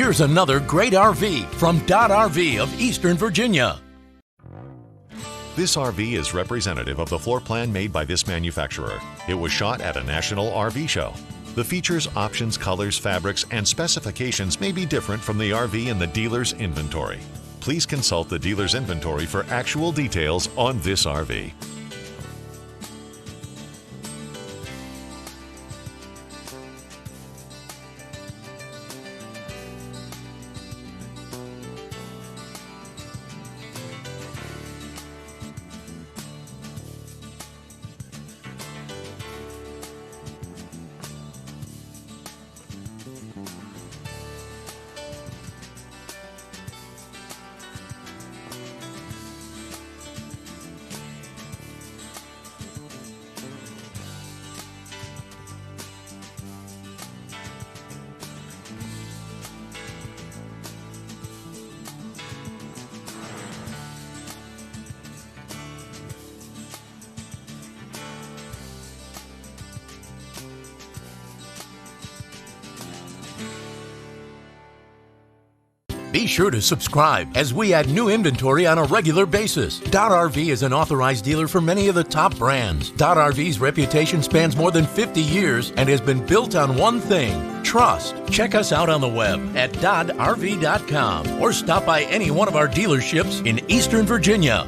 Here's another great RV from Dodd RV of Eastern Virginia. This RV is representative of the floor plan made by this manufacturer. It was shot at a national RV show. The features, options, colors, fabrics, and specifications may be different from the RV in the dealer's inventory. Please consult the dealer's inventory for actual details on this RV. Be sure to subscribe as we add new inventory on a regular basis. Dodd RV is an authorized dealer for many of the top brands. Dodd RV's reputation spans more than 50 years and has been built on one thing: trust. Check us out on the web at doddrv.com or stop by any one of our dealerships in Eastern Virginia.